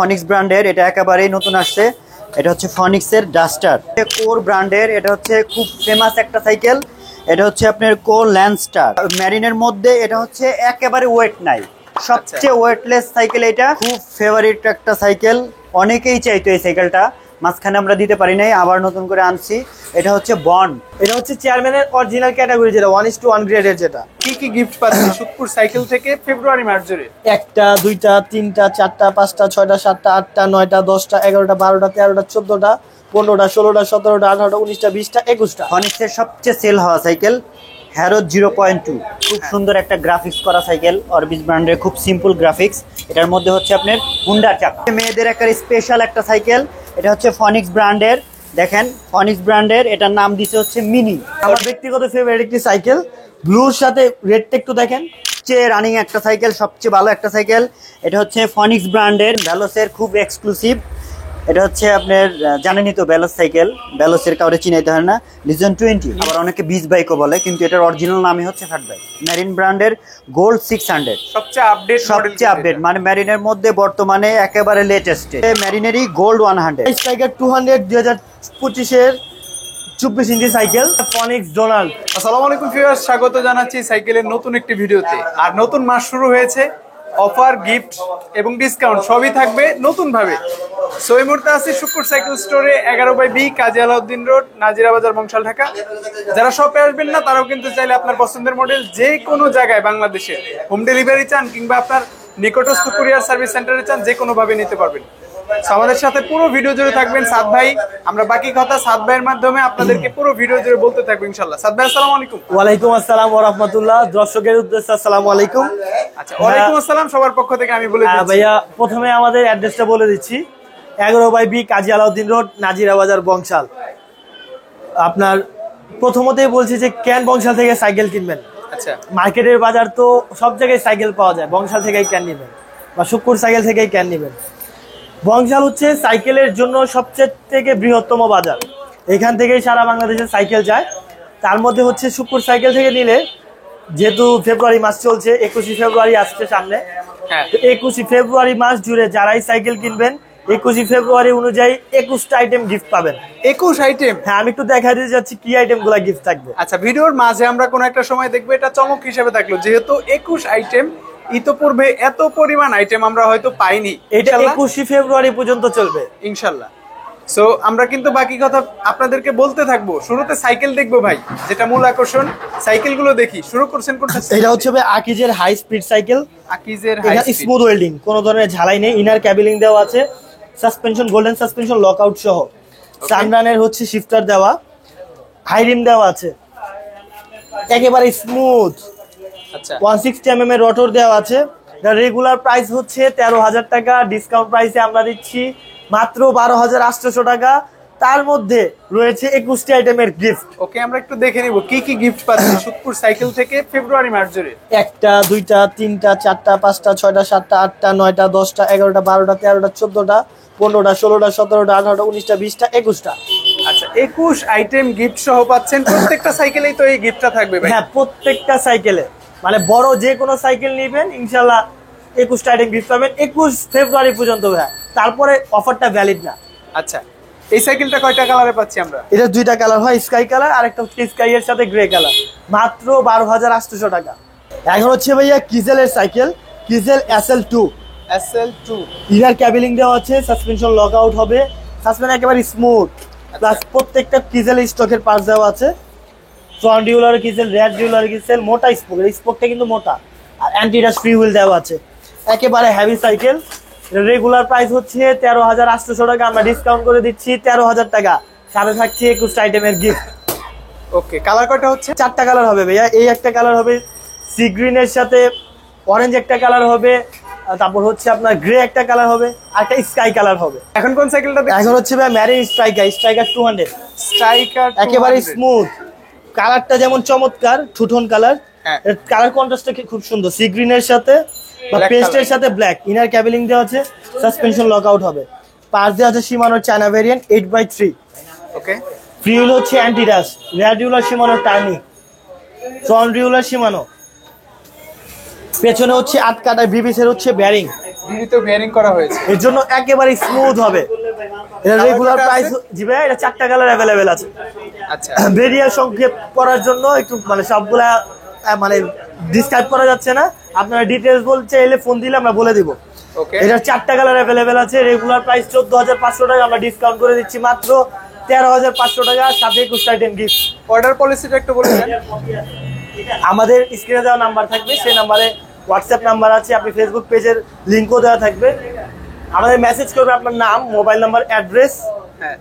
ফনিক্স ব্র্যান্ডের এটা একেবারেই নতুন আসছে। এটা হচ্ছে ফনিক্সের ডাস্টার। কোর ব্র্যান্ডের এটা হচ্ছে খুব ফেমাস একটা সাইকেল। এটা হচ্ছে আপনার কোর ল্যান্ডস্টার ম্যারিনের মধ্যে। এটা হচ্ছে একেবারে ওয়েট নাই, সবচেয়ে ওয়েটলেস সাইকেল। এটা খুব ফেভারিট একটা সাইকেল, অনেকেই চাইতো এই সাইকেলটা, মাঝখানে আমরা দিতে পারি নাই, আবার নতুন করে আনছি। এটা হচ্ছে বন্ড, এটা হচ্ছে চেয়ারম্যানের অরিজিনাল ক্যাটাগরি, যেটা 1:1 গ্রেডের। যেটা কি কি গিফট পাচ্ছেন সুখপুর সাইকেল থেকে ফেব্রুয়ারি মাস জুড়ে? 1টা 2টা 3টা 4টা 5টা 6টা 7টা 8টা 9টা 10টা 11টা 12টা 13টা 14টা 15টা 16টা 17টা 18টা 19টা 20টা 21টা। ফনিক্সের সবচেয়ে সেল হওয়া সাইকেল হ্যারো 0.2, খুব সুন্দর একটা গ্রাফিক্স করা সাইকেল। অরবিস ব্র্যান্ডের খুব সিম্পল গ্রাফিক্স। এটার মধ্যে হচ্ছে আপনার হুন্ডার চাকা। মেয়েদের একটা স্পেশাল একটা সাইকেল, এটা হচ্ছে ফনিক্স ব্র্যান্ডের। দেখেন ফনিক্স ব্র্যান্ডের, এটার নাম দিছে হচ্ছে মিনি। আমার ব্যক্তিগত ফেভারিট একটি সাইকেল, ব্লুর সাথে রেডটা একটু দেখেন। সবচেয়ে রানিং একটা সাইকেল, সবচেয়ে ভালো একটা সাইকেল। এটা হচ্ছে ফনিক্স ব্র্যান্ডের ভ্যালোসের খুব এক্সক্লুসিভ। এটা হচ্ছে আপনার জানেনই তো ভ্যালোস সাইকেল, ভ্যালোসের কাউরে চিনাইতে হয় না। লিজন 20, আবার অনেকে বিচ বাইকও বলে, কিন্তু এটার অরিজিনাল নামই হচ্ছে ফ্যাট বাইক। ম্যারিন ব্র্যান্ডের গোল্ড 600, সবচেয়ে আপডেট, মানে ম্যারিনের মধ্যে বর্তমানে একেবারে latest. ম্যারিনেরই gold 100 striker 200 2025-এর 24 inch cycle, ফনিক্স Donald. আসসালামু আলাইকুম ভিউয়ার্স, স্বাগত জানাচ্ছি সাইকেলের নতুন একটি ভিডিওতে। আর নতুন মাস শুরু হয়েছে, অফার, গিফট এবং ডিসকাউন্ট সবই থাকবে নতুন ভাবে। সো এই মুহূর্তে আছি সুখপুর সাইকেল স্টোরে, 11/B, কাজী আলাউদ্দিন রোড, নাজিরা বাজার, বংশাল, ঢাকা। যারা শপে আসবেন না তারাও কিন্তু চাইলে আপনার পছন্দের মডেল যে কোনো জায়গায় বাংলাদেশে হোম ডেলিভারি চান, কিংবা আপনার নিকটস্থ কুরিয়ার সার্ভিস সেন্টারে চান, যে কোনো ভাবে নিতে পারবেন। আমাদের সাথে পুরো ভিডিও জুড়ে থাকবেন সাদ ভাই। আমরা বাকি কথা সাদ ভাইয়ের মাধ্যমে আপনাদেরকে পুরো ভিডিও জুড়ে বলতে থাকবো ইনশাআল্লাহ। সাদ ভাই আসসালামু আলাইকুম। ওয়ালাইকুম আসসালাম ওয়া রাহমাতুল্লাহ। দর্শকের উদ্দেশ্যে আসসালামু আলাইকুম। আচ্ছা, ওয়ালাইকুম আসসালাম সবার পক্ষ থেকে আমি বলে দিচ্ছি। ভাইয়া প্রথমে আমাদের অ্যাড্রেসটা বলে দিচ্ছি, 11/B, কাজী আলাউদ্দিন রোড, নাজিরা বাজার, বংশাল। আপনার প্রথমতেই বলছি যে কেন বংশাল থেকে সাইকেল কিনবেন। আচ্ছা, মার্কেটের বাজার তো সব জায়গায় সাইকেল পাওয়া যায়, বংশাল থেকেই কেন নেবেন, বা সুখপুর সাইকেল থেকেই কেন নেবেন। বংশাল হচ্ছে সাইকেলের জন্য সবচেয়ে থেকে বৃহত্তম বাজার, এখান থেকেই সারা বাংলাদেশের সাইকেল যায়। তার মধ্যে হচ্ছে সুখপুর সাইকেল থেকে নিলে, যেহেতু ফেব্রুয়ারি মাস চলছে, 21 ফেব্রুয়ারি আসছে সামনে, 21 ফেব্রুয়ারি মাস জুড়ে যারাই সাইকেল কিনবেন, 21 ফেব্রুয়ারি অনুযায়ী 21টা আইটেম গিফট পাবেন। 21 আইটেম? হ্যাঁ, আমি একটু দেখা দিয়ে যাচ্ছি কি আইটেম গুলা গিফট থাকবে। আচ্ছা, ভিডিওর মাঝে আমরা কোন একটা সময় দেখবো, এটা চমক হিসেবে থাকলো, যেহেতু 21 আইটেম, ইতোপূর্বে এত পরিমাণ আইটেম আমরা হয়তো পাইনি। এটা 21 ফেব্রুয়ারি পর্যন্ত চলবে ইনশাল্লাহ। সো আমরা কিন্তু বাকি কথা আপনাদেরকে বলতে থাকবো। শুরুতে সাইকেল দেখবো ভাই, যেটা মূল আকর্ষণ। সাইকেল গুলো দেখি, শুরু করছেন কোনটা? এটা হচ্ছে ভাই আকিজের হাই স্পিড সাইকেল। আকিজের হাই স্পিড, স্মুথ ওয়েল্ডিং, কোনো ধরনের ঝালাই নেই, ইনার ক্যাবিলিং দেওয়া আছে, সাসপেনশন গোল্ডেন সাসপেনশন লকআউট সহ, সানরানের হচ্ছে শিফটার দেওয়া, হাই রিম দেওয়া আছে, একেবারে স্মুথ। আচ্ছা, 160 mm এর রোটর দেওয়া আছে। রেগুলার প্রাইস হচ্ছে 13,000 টাকা, ডিসকাউন্ট প্রাইসে আমরা দিচ্ছি মাত্র 12,800 টাকা। তার মধ্যে রয়েছে 21টি আইটেমের গিফট। ওকে, আমরা একটু দেখে নিব কি কি গিফট পাচ্ছেন সুখপুর সাইকেল থেকে ফেব্রুয়ারি মাস জুড়ে। 1টা 2টা 3টা 4টা 5টা 6টা 7টা 8টা 9টা 10টা 11টা 12টা 13টা 14টা 15টা 16টা 17টা 18টা 19টা 20টা 21টা। আচ্ছা, 21 আইটেম গিফট সহ পাচ্ছেন। প্রত্যেকটা সাইকেলেই তো এই গিফটটা থাকবে ভাই? হ্যাঁ, প্রত্যেকটা সাইকেলে, মানে বড় যে কোনো সাইকেল নেবেন ইনশাল্লাহ 21টা আইটেম গিফট পাবেন 21 ফেব্রুয়ারি পর্যন্ত। তারপরে অফারটা ভ্যালিড না। আচ্ছা, এই সাইকেলটা কয়টা কালারে পাচ্ছি আমরা? এটা 2টা কালার হয়, স্কাই কালার আর একটা হচ্ছে স্কাই এর সাথে গ্রে কালার, মাত্র 12,800 টাকা। এখন হচ্ছে ভাইয়া কিজেলের সাইকেল, কিজেল SL2। ইনার ক্যাবিলিং দেওয়া আছে, সাসপেনশন লক আউট হবে, সাসপেনশন একেবারে স্মুথ, প্লাস প্রত্যেকটা কিজেল স্টকের পার্টস দেওয়া আছে। ফ্রন্ট ডিউলার কিজেল, রেয়ার ডিউলার কিজেল, মোটা স্পোকটা কিন্তু মোটা, আর অ্যান্টি-ডাস্ট ফ্রি হুইল দেওয়া আছে। একেবারে হেভি সাইকেল। রেগুলার প্রাইস হচ্ছে 13,800 টাকা, আমরা ডিসকাউন্ট করে দিচ্ছি 13,000 টাকা। সাথে থাকছে 21টা আইটেমের গিফট। ওকে, কালার কয়টা হচ্ছে? 4টা কালার হবে ভাইয়া। এই একটা কালার হবে সি গ্রিনের সাথে অরেঞ্জ, একটা কালার হবে, তারপর হচ্ছে আপনার গ্রে একটা কালার হবে, আর একটা স্কাই কালার হবে। এখন কোন সাইকেলটা দেখছেন? এখন হচ্ছে ভাই ম্যারিন স্ট্রাইকার 200। স্ট্রাইকার একেবারে স্মুথ, কালারটা যেমন চমৎকার, টুটন কালার, কালার কন্ট্রাস্টটা খুব সুন্দর, সি গ্রিনের সাথে বা পেস্টের সাথে ব্ল্যাক। ইনার ক্যাবিলিং দেওয়া আছে, সাসপেনশন লক আউট হবে, পার্টস দেওয়া আছে শিমানোর China variant 8x3। Okay, free wheel হচ্ছে anti dust, rear derailleur Shimano Tourney, front derailleur Shimano, পেছনে হচ্ছে 8 কাটা বিবিসের হচ্ছে ব্যারিং, ডিবিতে বেয়ারিং করা হয়েছে। এর জন্য একেবারে স্মুথ হবে। এটা রেগুলার প্রাইস জি ভাই, এটা 4টা কালার अवेलेबल আছে। আচ্ছা, ভেরিয়া সংক্ষেপ করার জন্য একটু মানে সবগুলা মানে ডিসক্রাইব করা যাচ্ছে না, আপনারা ডিটেইলস বলতে এলে ফোন দিলে আমরা বলে দিব। ওকে, এটার 4টা কালার अवेलेबल আছে। রেগুলার প্রাইস 14500 টাকা, আমরা ডিসকাউন্ট করে দিচ্ছি মাত্র 13500 টাকা, সাথে 21টা আইটেম গিফট। অর্ডার পলিসিটা একটু বলে দেন। আমাদের স্ক্রিনে দেওয়া নাম্বার থাকবে, সেই নাম্বারে হোয়াটসঅ্যাপ নাম্বার আছে, আপনি ফেসবুক পেজের লিংকও দেওয়া থাকবে। আমাদের মেসেজ করবে আপনার নাম, মোবাইল নাম্বার, অ্যাড্রেস, হ্যাঁ,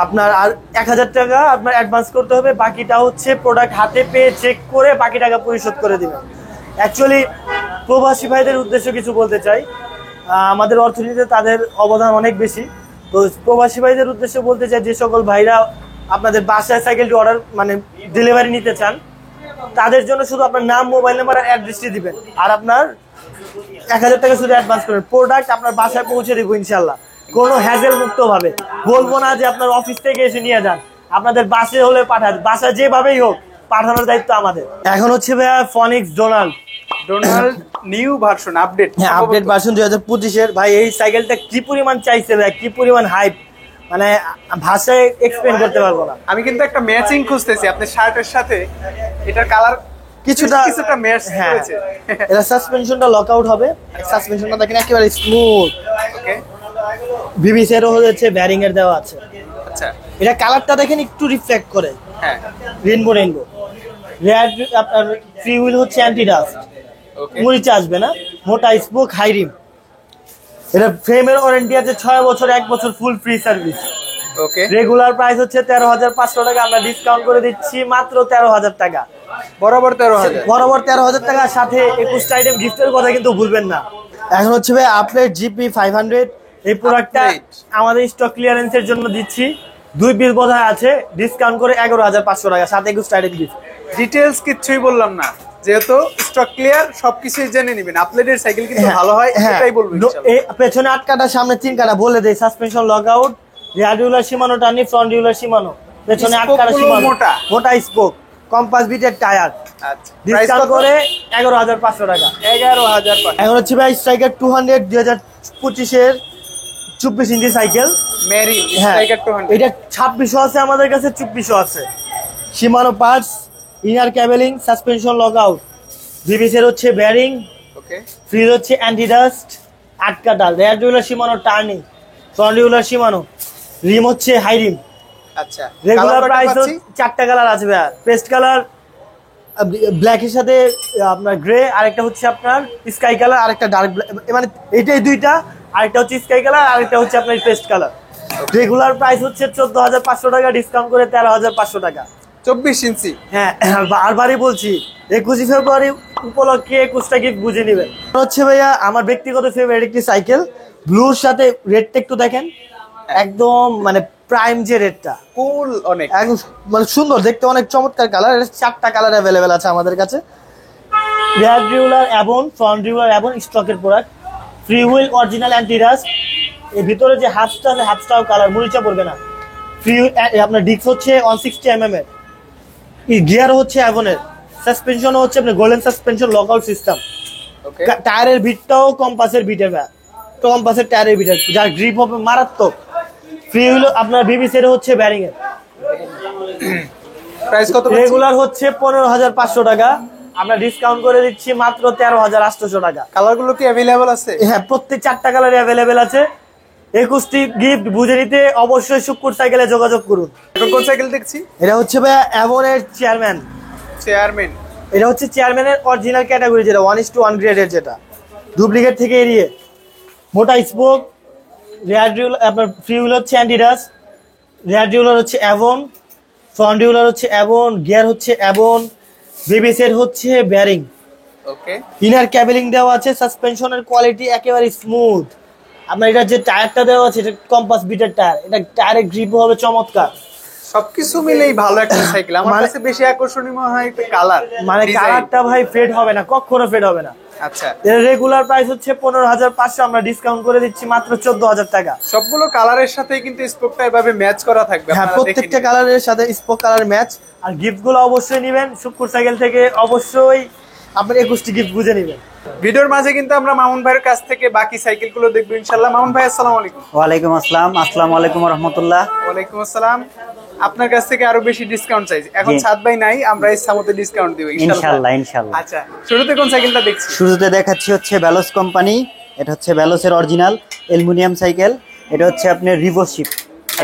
আপনার আর 1000 টাকা আপনার অ্যাডভান্স করতে হবে। বাকিটা হচ্ছে প্রোডাক্ট হাতে পেয়ে চেক করে বাকি টাকা পরিশোধ করে দিবেন। অ্যাকচুয়ালি প্রবাসী ভাইদের উদ্দেশ্যে কিছু বলতে চাই, আমাদের অর্থনীতিতে তাদের অবদান অনেক বেশি। তো প্রবাসী ভাইদের উদ্দেশ্যে বলতে চাই, যে সকল ভাইরা আপনাদের বাসায় সাইকেলটি অর্ডার মানে ডেলিভারি নিতে চান, তাদের জন্য শুধু আপনার নাম, মোবাইল নাম্বার আর অ্যাড্রেসটি দিবেন, আর আপনার 1000 টাকা শুধু অ্যাডভান্স করবেন। প্রোডাক্ট আপনার বাসায় পৌঁছে দিব ইনশাল্লাহ, কোনো হ্যাজেল মুক্ত ভাবে। বলবো না যে আপনার অফিস থেকে এসে নিয়ে যান, আপনাদের বাসে হলে পাঠান, বাসা যেভাবেই হোক পাঠানোর দায়িত্ব আমাদের। এখন হচ্ছে ভাইয়া ফনিক্স ডোনাল্ড নিউ ভার্সন আপডেট, হ্যাঁ আপডেট ভার্সন 2025 এর। ভাই এই সাইকেলটা কি পরিমাণ চাইছে ভাই, কি পরিমাণ হাইপ, মানে ভাষায় এক্সপ্লেন করতে পারবো না। আমি কিন্তু একটা ম্যাচিং খুঁজতেছি আপনার শার্টের সাথে, এটার কালার কিছুটা ম্যাচ হ্যাঁ, করেছে। এটা সাসপেনশনটা লক আউট হবে, সাসপেনশনটা দেখেন একেবারে স্মুথ। ওকে, বিবিসি এরও হয়েছে, ব্যারিং এর দেওয়া আছে। আচ্ছা, এটা কালারটা দেখেন একটু রিফ্লেক্ট করে, হ্যাঁ, রেইনবো রেইনবো। রেয়ার আপনার ফ্রি হুইল হচ্ছে অ্যান্টি ডাস্ট, ওকে, মরিচা আসবে না। মোটা স্পোক, হাই রিম। এটা ফ্রেমের ওয়ারেন্টি আছে 6 বছর, 1 বছর ফুল ফ্রি সার্ভিস। ওকে, রেগুলার প্রাইস হচ্ছে 13500 টাকা, আমরা ডিসকাউন্ট করে দিচ্ছি মাত্র 13000 টাকা। বরাবর 13000, বরাবর 13000 টাকার সাথে 21টা আইটেম গিফটের কথা কিন্তু ভুলবেন না। এখন হচ্ছে ভাই আপডেট জিপি 500, এই প্রোডাক্টটা Update। আমাদের স্টক ক্লিয়ারেন্সের জন্য দিচ্ছি, 2 পিস বোধহয় আছে, ডিসকাউন্ট করে 11500 টাকা, সাথে 21টা আইটেম গিফট। ডিটেইলস কিচ্ছুই বললাম না, যেহেতু স্টক ক্লিয়ার, সবকিছুই জেনে নেবেন। আপডেটের সাইকেল কিন্তু ভালো হয়, সেটাই বলবো ইনশাআল্লাহ। পেছনে 8 কাটা, সামনে 3 কাটা বলে দেই। সাসপেনশন লক আউট, রিয়ার ডিউলার সীমানো টানি, ফ্রন্ট ডিউলার সীমানো, পেছনে 8 কাটা স্পোকগুলো সীমানো, মোটা। মোটা স্পোক, কম্পাস বিটের টায়ার, আচ্ছা, প্রাইস ডিসকাউন্ট কত? করে 11500 টাকা। 11500। এখন হচ্ছে ভাই স্ট্রাইকার 200 2025 এর 24 ইঞ্চি সাইকেল। মেরি হ্যাঁ, স্ট্রাইকার 200, এটা 2600 আছে আমাদের কাছে, 2400 আছে। Shimano parts, inner cabling, suspension lock out, BBC এর হচ্ছে ব্যারিং, ওকে, ফ্রিজ হচ্ছে অ্যান্টি ডাস্ট, 8 কাটা, rear derailleur Shimano turning, front derailleur Shimano, rim হচ্ছে হাই রিম। আচ্ছা, রেগুলার কালার প্রাইস পাচ্ছি 4টা কালার আছে ভাই, পেস্ট কালার, ব্ল্যাকের সাথে আপনার গ্রে, আরেকটা হচ্ছে আপনার স্কাই কালার, আরেকটা ডার্ক মানে এইটাই দুইটা, আরেকটা হচ্ছে স্কাই কালার, আরেকটা হচ্ছে আপনার পেস্ট কালার। রেগুলার প্রাইস হচ্ছে 14500 টাকা, ডিসকাউন্ট করে 13500 টাকা। 24 ইঞ্চি। হ্যাঁ, বারবারই বলছি 21 ফেব্রুয়ারি উপলক্ষে 21টা গিফট বুঝে নেবেন। হচ্ছে ভাইয়া আমার ব্যক্তিগত ফেভারিট একটি সাইকেল, ব্লুর সাথে রেডটা একটু দেখেন, একদম মানে প্রাইম যে রেডটা, কুল অনেক, একদম মানে সুন্দর দেখতে, অনেক চমৎকার কালার। 4টা কালার অ্যাভেলেবেল আছে আমাদের কাছে। রিয়ার ডিউলার অ্যাবন, ফ্রন্ট ডিউলার অ্যাবন, স্টকের product, free wheel original anti dust. এর ভিতরে যে হাফটা আছে, হাফটাও কালার, মরিচা পড়বে না। ফ্রি আপনার ডিস্ক হচ্ছে 160 mm এর, গিয়ার হচ্ছে অ্যাভনের, সাসপেনশন হচ্ছে আপনার golden suspension lock out system. Okay, টায়ারের বিটটাও কম্পাসের বিটের, কম্পাসের টায়ারের বিটের, যার গ্রিপ হবে মারাত্মক। ফ্রি হুইল আপনার বিবিসি এর হচ্ছে ব্যারিং এর। প্রাইস কত? রেগুলার হচ্ছে 15500 টাকা, আমরা ডিসকাউন্ট করে দিচ্ছি মাত্র 13800 টাকা। কালারগুলো কি अवेलेबल আছে? হ্যাঁ, প্রত্যেক 4টা কালারে অ্যাভেলেবেল আছে। 21টি গিফট বুঝে নিতে অবশ্যই শুক্কুর সাইকেলে যোগাযোগ করুন। এখন কোন সাইকেল দেখছি? এটা হচ্ছে ভাই অ্যাভনের চেয়ারম্যান। চেয়ারম্যান, এটা হচ্ছে চেয়ারম্যানের অরিজিনাল ক্যাটাগরি, যেটা 1:1 গ্রেডের, যেটা ডুপ্লিকেট থেকে এড়িয়ে। মোটা স্পোক, রেয়ার ডিউলার আপনার ফ্রি হুইল হচ্ছে অ্যান্টি ডাস্ট, রেয়ার ডিউলার হচ্ছে অ্যাভন, ফ্রন্ট ডিউলার হচ্ছে অ্যাভন, গিয়ার হচ্ছে অ্যাভন, বিবিসের হচ্ছে ব্যারিং। ওকে, ইনার ক্যাবেলিং দেওয়া আছে, সাসপেনশনের কোয়ালিটি একেবারে স্মুথ। আপনার এটা যে টায়ারটা দেওয়া আছে, এটা কম্পাস বিটের টায়ার, এটা টায়ারের গ্রিপ হবে চমৎকার। সবকিছু মিলেই ভালো একটা সাইকেল। আমার কাছে বেশি আকর্ষণীয় মনে হয় একটা কালার, মানে কালারটা ভাই ফেড হবে না, কখনো ফেড হবে না। আচ্ছা, এর রেগুলার প্রাইস হচ্ছে 15500, আমরা ডিসকাউন্ট করে দিচ্ছি মাত্র 14000 টাকা। সবগুলো কালারের সাথে কিন্তু স্পোকটা এভাবে ম্যাচ করা থাকবে। হ্যাঁ, প্রত্যেকটা কালারের সাথে স্পোক কালার ম্যাচ। আর গিফট গুলো অবশ্যই নেবেন শুক্কুর সাইকেল থেকে, অবশ্যই আপনার 21টি গিফট বুঝে নেবেন। ভিডিওর মাঝে কিন্তু আমরা মামুন ভাইয়ের কাছ থেকে বাকি সাইকেলগুলো দেখবো ইনশাআল্লাহ। মামুন ভাই আসসালামু আলাইকুম। ওয়ালাইকুম আসসালাম। আসসালামু আলাইকুম রহমতুল্লাহ। ওয়ালাইকুম আসসালাম। আপনার কাছ থেকে আরো বেশি ডিসকাউন্ট চাই। এখন জি। সাত ভাই নাই, আমরা এই সামতে ডিসকাউন্ট দিব ইনশাআল্লাহ ইনশাআল্লাহ। আচ্ছা, শুরুতে কোন সাইকেলটা দেখছি? শুরুতে দেখাচ্ছি হচ্ছে ভ্যালোস কোম্পানি। এটা হচ্ছে ভ্যালোসের অরিজিনাল অ্যালুমিনিয়াম সাইকেল। এটা হচ্ছে আপনার রিভোশিপ,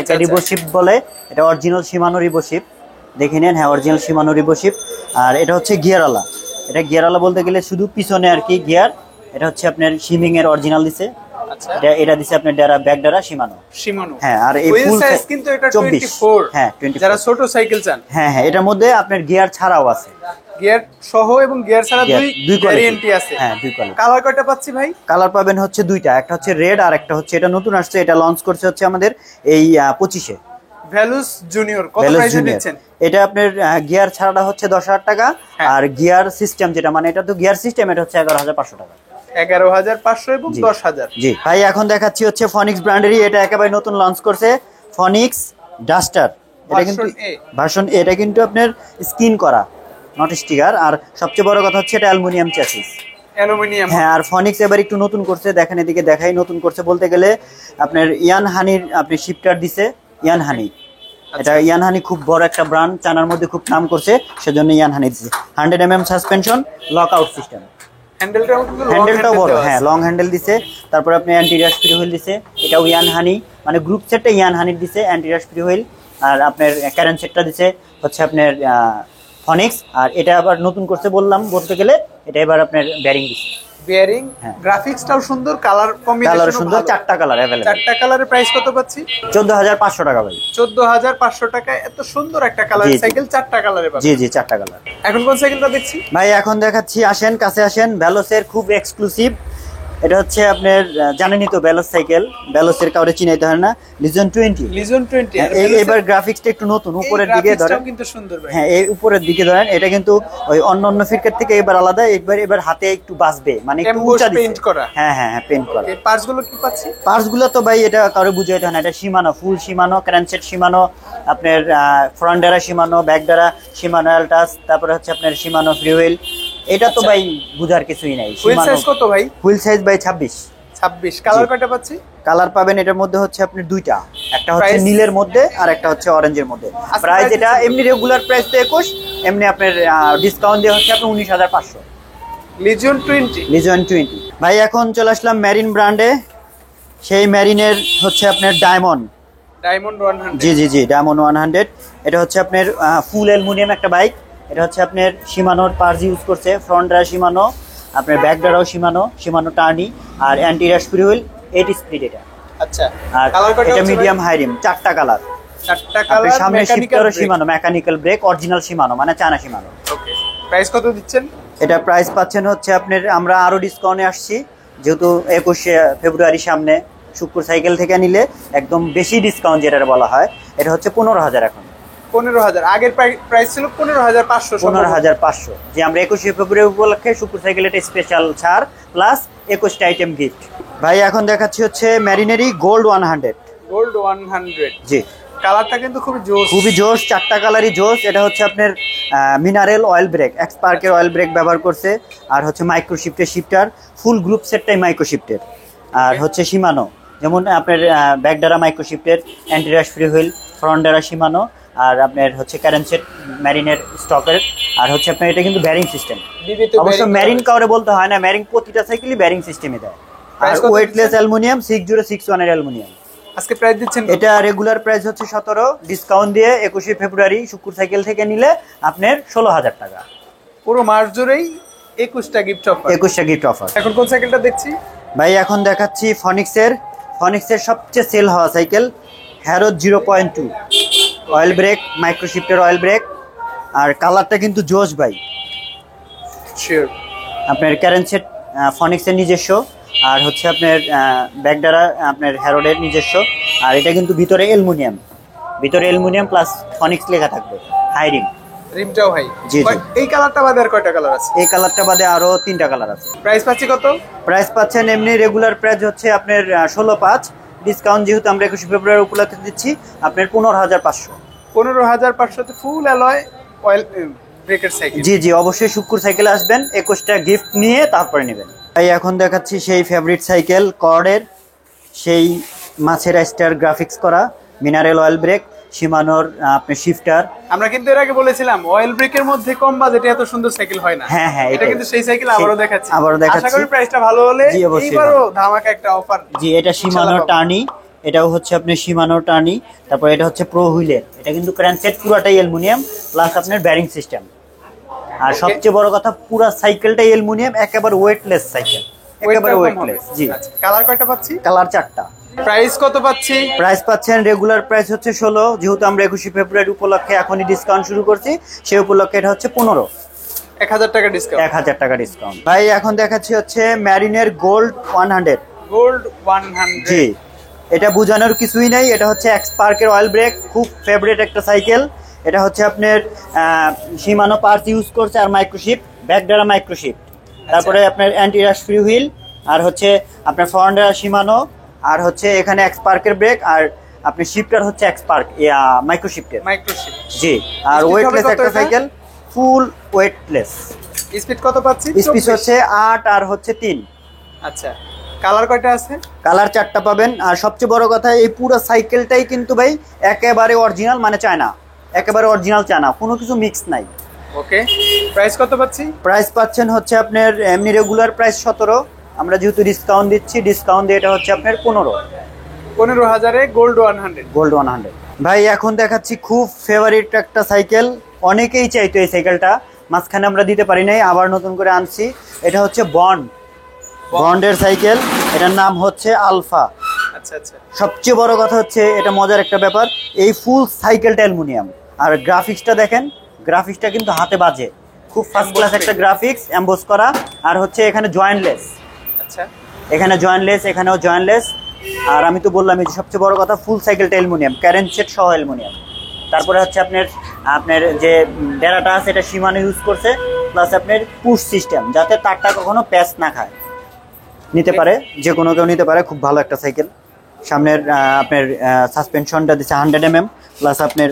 এটা আচ্ছা। রিভোশিপ বলে। এটা অরিজিনাল শিমানো রিভোশিপ, দেখে নেন। হ্যাঁ, অরিজিনাল শিমানো রিভোশিপ। আর এটা হচ্ছে গিয়ারওয়ালা। এটা গিয়ারওয়ালা বলতে গেলে শুধু পিছনে আর কি গিয়ার। এটা হচ্ছে আপনার শিমিং এর অরিজিনাল দিছে। আচ্ছা, এটা দিছে আপনার ব্যাক ডারা শিমানো। শিমানো। হ্যাঁ, আর এই হুইল ফুল সাইজ কিন্তু এটা 24। 24। হ্যাঁ 24। যারা ছোট সাইকেল চান। হ্যাঁ হ্যাঁ, এটার মধ্যে আপনার গিয়ার ছাড়াও আছে। গিয়ার সহ এবং গিয়ার ছাড়া দুই দুই কোয়ালিটি ভ্যারিয়েন্টই আছে। হ্যাঁ, দুই কোয়ালিটি। কালার কয়টা পাচ্ছি ভাই? কালার পাবেন হচ্ছে দুইটা, একটা হচ্ছে রেড আর একটা হচ্ছে এটা নতুন আসছে, এটা লঞ্চ করছে হচ্ছে আমাদের এই 25-এ। ভ্যালুস জুনিয়র কত ভ্যালোস প্রাইসে জুনিয়র। দিচ্ছেন? এটা আপনার গিয়ার ছাড়াটা হচ্ছে 10,000 টাকা। হ্যাঁ। আর গিয়ার সিস্টেম যেটা, মানে এটা তো গিয়ার সিস্টেম, এটা হচ্ছে 11,500 টাকা। 11,500 এবং জি। 10,000। জি ভাই, এখন দেখাচ্ছি হচ্ছে ফনিক্স ব্র্যান্ডেরই, এটা একেবারে নতুন লঞ্চ করছে ফনিক্স ডাস্টার। এটা কিন্তু Version A। ভার্সন, এটা কিন্তু আপনার স্কিন করা, নট স্টিকার। আর সবচেয়ে বড় কথা হচ্ছে এটা অ্যালুমিনিয়াম চ্যাসিস। অ্যালুমিনিয়াম। হ্যাঁ, আর ফনিক্স এবার একটু নতুন করছে, দেখেন এদিকে দেখাই। নতুন করছে বলতে গেলে আপনার ইয়ান হানির আপনি শিফটার দিছে, ইয়ান হানি। এটা ইয়ান হানি খুব বড় একটা ব্র্যান্ড, চায়নার মধ্যে খুব নাম করছে, সেজন্য ইয়ান হানি দিছে। 100 সাসপেনশন, লক আউট সিস্টেম। হ্যান্ডেলটাও কিন্তু long হ্যান্ডেলটাও handle বড়, দেওয়া হ্যাঁ আছে। লং হ্যান্ডেল দিছে। তারপর আপনি অ্যান্টি রাশ ফ্রি হুইল দিছে, এটাও ইয়ান হানি, মানে গ্রুপ সেটটা ইয়ান হানির দিছে, অ্যান্টি রাশ ফ্রি হুইল। আর আপনার কারেন্ট সেটটা দিছে হচ্ছে আপনার ফনিক্স। আর এটা আবার নতুন করছে বললাম, বলতে গেলে এটা এবার আপনার ব্যারিং দিছে। বেয়ারিং, হ্যাঁ। গ্রাফিক্সটাও সুন্দর, কালার কালার কম্বিনেশন সুন্দর, চারটা কালার অ্যাভেলেবল। চারটা কালারের প্রাইস কত পাচ্ছি? 14,500 টাকা ভাই। 14,500 টাকায় এত সুন্দর একটা কালার জি, জি। সাইকেল চারটা কালারে পাবেন। জি জি, চারটা কালার। এখন কোন সাইকেলটা দেখছি? ভাই এখন দেখাচ্ছি, আসেন কাছে আসেন। ভ্যালোসের খুব এক্সক্লুসিভ, এটা হচ্ছে আপনার জানেনই তো ভ্যালোস সাইকেল, ভ্যালোসের কাউরে চিনাইতে হয় না, লিজন 20। লিজন 20। এবার গ্রাফিক্সটা একটু নতুন, উপরের দিকে ধরেন। কিন্তু সুন্দর ভাই। হ্যাঁ, এই উপরের দিকে ধরেন, এটা কিন্তু ওই অন্য ফিরকেট থেকে এবার আলাদা। এবার হাতে একটু বাঁচবে, মানে একটু Emboss উঁচা দিছে। paint করা। হ্যাঁ হ্যাঁ হ্যাঁ, পেইন্ট করা। এই পার্টস গুলো কি পাচ্ছি? পার্টস গুলো তো ভাই এটা কারো বুঝাইতে হয় না, এটা শিমানো, ফুল শিমানো, ক্র্যানসেট শিমানো, আপনার front derailleur Shimano, back derailleur Shimano Altus, তারপরে হচ্ছে আপনার শিমানো ফ্রি হুইল। এটা তো ভাই বুঝার কিছুই নাই। হুইল সাইজ কত ভাই? হুইল সাইজ ভাই 26। 26। কালার জি। কয়টা পাচ্ছি? কালার পাবেন এটার মধ্যে হচ্ছে আপনি দুইটা, একটা হচ্ছে Price? নীলের মধ্যে আর একটা হচ্ছে অরেঞ্জের মধ্যে। আজকে প্রাইস price এটা দিচ্ছেন এমনি রেগুলার প্রাইস তো 21, এমনি আপনার ডিসকাউন্ট দিয়ে হচ্ছে আপনার 19,500। লিজন 20। লিজন 20। ভাই এখন চলে আসলাম মেরিন ব্র্যান্ডে, সেই মেরিনের হচ্ছে আপনার ডায়মন্ড। ডায়মন্ড 100। জি জি জি, ডায়মন্ড 100। এটা হচ্ছে আপনার ফুল অ্যালুমিনিয়াম একটা বাইক। এটা হচ্ছে আপনার শিমানোর পার্স ইউজ করছে, ফ্রন্ট ডারা শিমানো, আপনার ব্যাক ডারাও শিমানো টার্নি, আর anti rust free wheel, 8 speed এটা। আচ্ছা, আর কালার কয়টা? এটা মিডিয়াম হাই রিম, চারটা কালার। চারটা আপনি কালার, সামনে মেকানিক্যাল শিফটারও Shimano, mechanical brake, original Shimano, মানে চায়না শিমানো। ওকে, প্রাইস কত দিচ্ছেন? এটা প্রাইস পাচ্ছেন হচ্ছে আপনার, আমরা আরো ডিসকাউন্টে আসছি যেহেতু 21শে ফেব্রুয়ারি সামনে, শুক্র সাইকেল থেকে নিলে একদম বেশি ডিসকাউন্ট যেটা বলা হয়, এটা হচ্ছে 15,000 এখন। 15,000। আগের প্রাইস ছিল 15,500। 15,500। যে আমরা 21শে ফেব্রুয়ারি উপলক্ষে শুক্র সাইকেল এটা স্পেশাল ছাড় প্লাস 21টা আইটেম গিফট। ভাই এখন দেখাচ্ছি হচ্ছে ম্যারিনেরি গোল্ড 100। গোল্ড 100। জি, কালারটা কিন্তু খুবই জোস। খুবই জোশ, চারটা কালারই জোশ। এটা হচ্ছে আপনার মিনারেল অয়েল ব্রেক, এক্সপার্কের অয়েল ব্রেক ব্যবহার করছে। আর হচ্ছে মাইক্রো শিফটের শিফটার, ফুল গ্রুপ সেটটাই মাইক্রো শিফটের। আর হচ্ছে শিমানো, যেমন আপনার ব্যাক ডারা মাইক্রো শিফটের, anti rust free wheel, front derailleur Shimano, আর আপনার হচ্ছে কারেন্ট সেট ম্যারিনের স্টকের। আর হচ্ছে আপনার এটা কিন্তু ব্যারিং সিস্টেম। অবশ্য ম্যারিন কাউরে বলতে হয় না, ম্যারিং প্রতিটা সাইকেলই ব্যারিং সিস্টেমে দেয়। আর Price কত ওয়েটলেস দিচ্ছেন? অ্যালুমিনিয়াম 6061 এর অ্যালুমিনিয়াম। আজকে প্রাইস দিচ্ছেন? এটা রেগুলার প্রাইস হচ্ছে 17, ডিসকাউন্ট দিয়ে 21শে ফেব্রুয়ারি শুক্র সাইকেল থেকে নিলে আপনার 16,000 টাকা। পুরো মাস জুড়েই 21টা গিফট অফার। 21টা গিফট অফার। এখন কোন সাইকেলটা দেখছি? ভাই এখন দেখাচ্ছি ফনিক্সের সবচেয়ে সেল হওয়া cycle, Harrow 0.2 oil brake, micro শিফটের অয়েল ব্রেক। আর কালারটা কিন্তু জোশ ভাই। শিওর। আপনার কারেন্ট সেট ফনিক্সের নিজস্ব, আর হচ্ছে আপনার ব্যাকডারা আপনার হ্যারোডের নিজস্ব। আর এটা কিন্তু ভিতরে অ্যালুমিনিয়াম প্লাস ফনিক্স লেখা থাকবে, হাই রিম। রিমটাও ভাই। জি, জি। এই কালারটা বাদে আর কয়টা কালার আছে? এই কালারটা বাদে আরো 3টা কালার আছে। প্রাইস পাচ্ছি কত? প্রাইস পাচ্ছেন এমনি রেগুলার প্রাইস হচ্ছে আপনার 16,500, ডিসকাউন্ট যেহেতু আমরা 21শে ফেব্রুয়ারি উপলক্ষে দিচ্ছি আপনার 15,500। 15,500 ফুল অ্যালয় অয়েল ব্রেকের সাইকেল। জি জি, অবশ্যই শুক্কুর সাইকেলে আসবেন, 21টা গিফট নিয়ে তারপরে নেবেন। তাই এখন দেখাচ্ছি সেই ফেভারিট সাইকেল কর্ডের, সেই মাছের স্টার গ্রাফিক্স করা মিনারেল অয়েল ব্রেক, শিমানোর আপনার শিফটার। আমরা কিন্তু এর আগে বলেছিলাম অয়েল ব্রেকের মধ্যে কম বাজেটে এত সুন্দর সাইকেল হয় না। হ্যাঁ হ্যাঁ, এটা কিন্তু সেই সাইকেল আবারও দেখাচ্ছি। আশা করি প্রাইসটা ভালো হলে জি, অবশ্যই এইবারও ধামাকা একটা অফার। জি, এটা শিমানোর টার্নি, এটাও হচ্ছে আপনার শিমানোর টার্নি। তারপর এটা হচ্ছে প্রো হুইলের, এটা কিন্তু ক্র্যানসেট পুরাটাই অ্যালুমিনিয়াম প্লাস আপনার ব্যারিং সিস্টেম। আর সবচেয়ে বড় কথা পুরা সাইকেলটাই অ্যালুমিনিয়াম, একেবারে ওয়েটলেস সাইকেল, একেবারে ওয়েটলেস। জি, কালার কয়টা পাচ্ছি? কালার 4টা। প্রাইস কত পাচ্ছি? প্রাইস পাচ্ছেন রেগুলার প্রাইস হচ্ছে 16, যেহেতু আমরা 21 ফেব্রুয়ারি উপলক্ষে এখনই ডিসকাউন্ট শুরু করছি, সেই উপলক্ষে এটা হচ্ছে 15, 1000 টাকা ডিসকাউন্ট। 1000 টাকা ডিসকাউন্ট। ভাই এখন দেখাচ্ছি হচ্ছে ম্যারিনের গোল্ড 100। গোল্ড 100। জি, এটা বোঝানোর কিছুই নাই, এটা হচ্ছে এক্স পার্কের অয়েল ব্রেক, খুব ফেভারিট একটা সাইকেল। এটা হচ্ছে আপনার শিমানো পার্টস ইউজ করছে আর মাইক্রোশিপ, ব্যাকডারা মাইক্রোশিপ, তারপরে আপনার অ্যান্টি রাশ ফ্রি হুইল, আর হচ্ছে আপনার ফরন্ডারা শিমানো, আর হচ্ছে এখানে এক্স পার্কের ব্রেক, আর আপনি শিফটার হচ্ছে এক্স পার্ক মাইক্রোশিফটের। মাইক্রোশিপ। জি, আর ওয়েটলেস একটা সাইকেল, ফুল ওয়েটলেস। স্পিড কত পাচ্ছি? স্পিড হচ্ছে 8 আর হচ্ছে 3। আচ্ছা, কালার কয়টা আছে? কালার 4টা পাবেন। আর সবচেয়ে বড় কথা, এই পুরো সাইকেলটাই কিন্তু ভাই একেবারে অরিজিনাল, মানে চায়না, একেবারে অরিজিনাল চায়না, কোনো কিছু মিক্স নাই। ওকে, প্রাইস কত পাচ্ছি? প্রাইস পাচ্ছেন হচ্ছে আপনার এমনি রেগুলার প্রাইস 17, আমরা যেহেতু ডিসকাউন্ট দিচ্ছি, ডিসকাউন্ট দিয়ে এটা হচ্ছে আপনার 15,000-এ গোল্ড 100। গোল্ড 100। ভাই এখন দেখাচ্ছি খুব ফেভারিট একটা সাইকেল, অনেকেই চাইতো এই সাইকেলটা, মাঝখানে আমরা দিতে পারি নাই, আবার নতুন করে আনছি। এটা হচ্ছে বন্ডের সাইকেল, এটার নাম হচ্ছে আলফা। আচ্ছা আচ্ছা। সবচেয়ে বড় কথা হচ্ছে, এটা মজার একটা ব্যাপার, এই ফুল সাইকেলটা অ্যালুমিনিয়াম, আর গ্রাফিক্সটা দেখেন, গ্রাফিক্সটা কিন্তু হাতে বাজে, খুব ফার্স্ট ক্লাস একটা গ্রাফিক্স, এমবোস করা। আর হচ্ছে এখানে জয়েন্টলেস, আচ্ছা, এখানে জয়েন্টলেস, এখানেও জয়েন্টলেস। আর আমি তো বললাম, এই যে সবচেয়ে বড় কথা, ফুল সাইকেলটা অ্যালুমিনিয়াম, ক্যারেন্ট সেট সহ অ্যালুমিনিয়াম। তারপরে হচ্ছে আপনার আপনার যে ডেরাটা আছে, এটা সীমানো ইউজ করছে, প্লাস আপনার পুশ সিস্টেম, যাতে তারটা কখনো প্যাচ না খায়, নিতে পারে, যে কোনো কেউ নিতে পারে। খুব ভালো একটা সাইকেল। সামনের আপনার সাসপেনশনটা দিচ্ছে 100 mm, প্লাস আপনার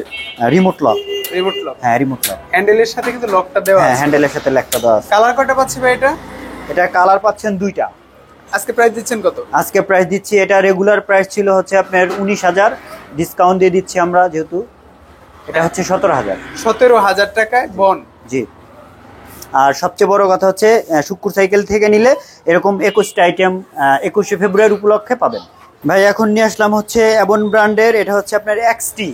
রিমোট লক। Remote lock? হ্যাঁ, রিমোট লক। হ্যান্ডেলের সাথে কিন্তু লকটা দেওয়া আছে। হ্যাঁ, হ্যান্ডেলের সাথে লকটা দেওয়া আছে। কালার কয়টা পাচ্ছি ভাই এটা? এটা কালার পাচ্ছেন 2টা। আজকে প্রাইস দিচ্ছেন কত? আজকে প্রাইস দিচ্ছি, এটা রেগুলার প্রাইস ছিল হচ্ছে আপনার 19,000, ডিসকাউন্ট দিয়ে দিচ্ছি আমরা, যেহেতু এটা হচ্ছে 17,000। 17,000 টাকায় বন। জি। আর সবচেয়ে বড় কথা হচ্ছে, শুক্কুর সাইকেল থেকে নিলে এরকম 21টা আইটেম 21 ফেব্রুয়ারি উপলক্ষে পাবেন। ভাই এখন নিয়ে আসলাম হচ্ছে অ্যাবন ব্র্যান্ডের, এটা হচ্ছে আপনার এক্সটি।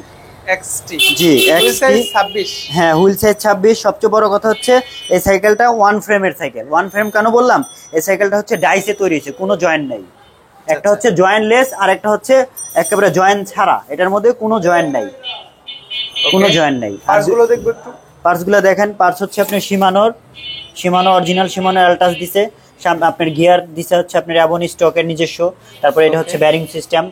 জি, এক্সটি 26। হ্যাঁ, হুইল সাইজ 26। সবচেয়ে বড় কথা হচ্ছে এই সাইকেলটা ওয়ান ফ্রেমের সাইকেল। ওয়ান ফ্রেম কেন বললাম, এই সাইকেলটা হচ্ছে ডাইসে তৈরি হয়েছে, কোনো জয়েন্ট নেই। একটা হচ্ছে জয়েন্টলেস, আর একটা হচ্ছে একেবারে জয়েন্ট ছাড়া, এটার মধ্যে কোনো জয়েন্ট নাই, কোনো জয়েন্ট নাই। পার্টসগুলো দেখবো একটু। পার্টসগুলো দেখেন, পার্টস হচ্ছে আপনার শিমানো অরিজিনাল শিমানো অ্যালটাস দিছে, আপনার গিয়ার দিছে হচ্ছে আপনার অ্যাবন স্টকের নিজস্ব। তারপরে এটা হচ্ছে ব্যারিং সিস্টেম,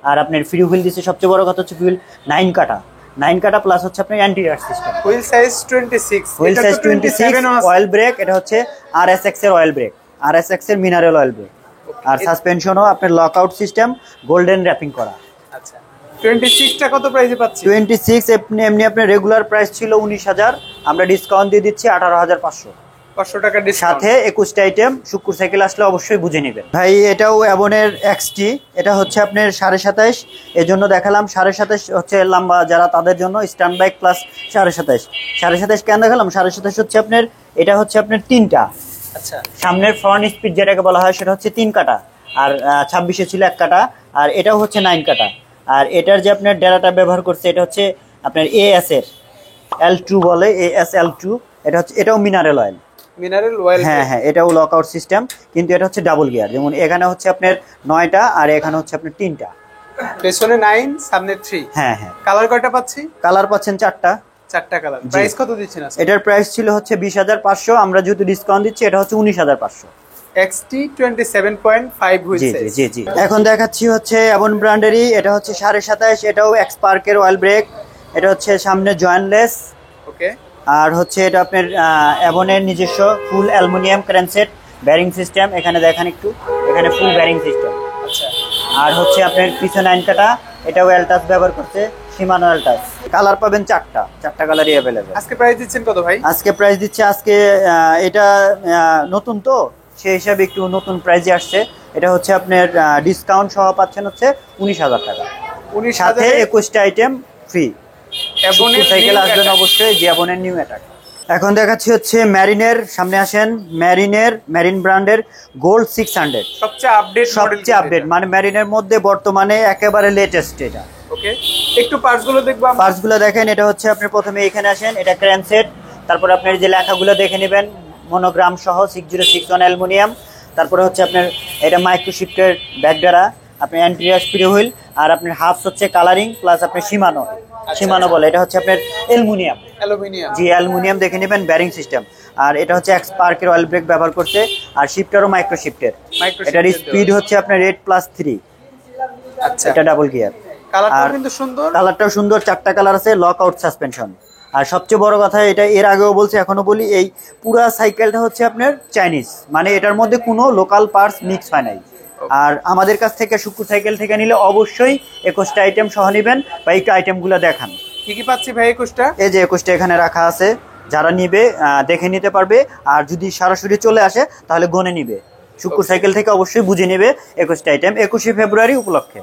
আর আপনার ফ্রি হুইল দিছে। সবচেয়ে বড় কথা হচ্ছে হুইল 9 কাটা প্লাস হচ্ছে আপনার anti rust system. Wheel size 26, wheel size 26। Oil brake, এটা হচ্ছে RSX এর অয়েল ব্রেক, RSX এর মিনারেল অয়েল ব্রেক। আর সাসপেনশনও আপনার লকআউট সিস্টেম, গোল্ডেন র‍্যাপিং করা। আচ্ছা, 26টা কত প্রাইসে পাচ্ছি? 26 এমনি আপনার রেগুলার প্রাইস ছিল 19,000, আমরা ডিসকাউন্ট দিয়ে দিচ্ছি 18,500। 500 টাকা ডিসকাউন্ট, সাথে 21টা আইটেম। শুক্কুর সাইকেল আসলে অবশ্যই বুঝে নেবেন। ভাই এটাও অ্যাবনের এক্সটি, এটা হচ্ছে আপনার 27.5, এর জন্য দেখালাম 27.5 হচ্ছে লম্বা যারা, তাদের জন্য স্ট্যান্ড বাইক প্লাস 27.5 কেন দেখালাম? 27.5 হচ্ছে আপনার, এটা হচ্ছে আপনার 3টা। আচ্ছা, সামনের ফ্রন্ট স্পিড যেটাকে বলা হয় সেটা হচ্ছে 3 কাটা, আর 26-এ ছিল 1 কাটা, আর এটাও হচ্ছে 9 কাটা। আর এটার যে আপনার ডেরাটা ব্যবহার করছে, এটা হচ্ছে আপনার AS এর L2 বলে, AS L2। এটা হচ্ছে, এটাও মিনারেল অয়েল। হ্যাঁ হ্যাঁ, এটাও লকআউট সিস্টেম, কিন্তু এটা হচ্ছে ডাবল গিয়ার। যেমন এখানে হচ্ছে আপনার 9টা, আর এখানে হচ্ছে আপনার 3টা। পেছনে 9, সামনে 3। হ্যাঁ হ্যাঁ। কালার কয়টা পাচ্ছি? কালার পাচ্ছেন 4টা। 4টা কালার। প্রাইস কত দিচ্ছেন আজকে? এটার প্রাইস ছিল হচ্ছে 20,500, আমরা যেহেতু ডিসকাউন্ট দিচ্ছি, এটা হচ্ছে 19,500। XT 27.5 wheel size. জি জি। এখন দেখাচ্ছি হচ্ছে অ্যাবন ব্র্যান্ডেরই, এটা হচ্ছে 27.5, এটাও এক্স পার্কের অয়েল ব্রেক, এটা হচ্ছে সামনে জয়েন্টলেস। ওকে। আর হচ্ছে এটা আপনার অ্যাবনের নিজস্ব ফুল অ্যালুমিনিয়াম ক্র্যানসেট, ব্যারিং সিস্টেম, এখানে দেখেন একটু, এখানে ফুল ব্যারিং সিস্টেম। আচ্ছা। আর হচ্ছে আপনার পিছনে 9 কাটা, এটাও অ্যালটাস ব্যবহার করছে, শিমানো অ্যালটাস। কালার পাবেন চারটা কালারই অ্যাভেলেবেল। আজকে প্রাইস দিচ্ছেন কত ভাই? আজকে প্রাইস দিচ্ছে আজকে এটা নতুন তো সেই হিসাবে একটু নতুন প্রাইসে আসছে। এটা হচ্ছে আপনার ডিসকাউন্ট সহ পাচ্ছেন হচ্ছে 19,000 টাকা, 19,000 সাথে 21টা আইটেম ফ্রি। অ্যাবনের সাইকেল new আসবেন attack। অবশ্যই জিয়াবনের নিউ অ্যাটাক। এখন দেখাচ্ছি হচ্ছে ম্যারিনের, সামনে আসেন। ম্যারিন ব্র্যান্ডের গোল্ড 600 সবচেয়ে আপডেট মডেল, সবচেয়ে আপডেট, মানে ম্যারিনের মধ্যে বর্তমানে একেবারে লেটেস্ট এটা। ওকে, একটু পার্টস গুলো দেখবো আমরা। পার্টস গুলো দেখেন। এটা হচ্ছে আপনি প্রথমে এখানে আসেন, এটা ক্র্যান সেট। তারপর আপনার যে লেখাগুলো দেখে নেবেন মনোগ্রাম সহ 6061 অ্যালুমিনিয়াম। তারপরে হচ্ছে আপনার এটা মাইক্রোশিফটের ব্যাকডারা, আপনার অ্যান্টিরিয়ার স্পিড হুইল, আর আপনার হাফস হচ্ছে কালারিং প্লাস আপনার সীমানো বলে। এটা হচ্ছে আপনার অ্যালুমিনিয়াম, জি অ্যালুমিনিয়াম দেখে নেবেন। ব্যারিং সিস্টেম, আর এটা হচ্ছে এক্সপার্কের অয়েল ব্রেক ব্যবহার করছে, আর শিফটারও মাইক্রোশিফটের। এটার স্পিড হচ্ছে আপনার 8+3। আচ্ছা, এটা ডাবল গিয়ার। কালারটাও কিন্তু সুন্দর, কালারটাও সুন্দর, 4টা কালার আছে, লক আউট সাসপেনশন। আর সবচেয়ে বড় কথা, এটা এর আগেও বলছি এখনো বলি, এই পুরা সাইকেলটা হচ্ছে আপনার চাইনিজ, মানে এটার মধ্যে কোনো লোকাল পার্টস মিক্স হয় নাই। আর আমাদের কাছ থেকে শুক্কুর সাইকেল থেকে নিলে অবশ্যই 21টা আইটেম সহ নেবেন, বা একটু আইটেমগুলো দেখান। কি কি পাচ্ছি ভাই 21টা? এই যে 21টা এখানে রাখা আছে, যারা নিবে দেখে নিতে পারবে, আর যদি সরাসরি চলে আসে তাহলে গনে নিবে। শুক্কুর সাইকেল থেকে অবশ্যই বুঝে নেবে 21টা আইটেম 21শে ফেব্রুয়ারি উপলক্ষে।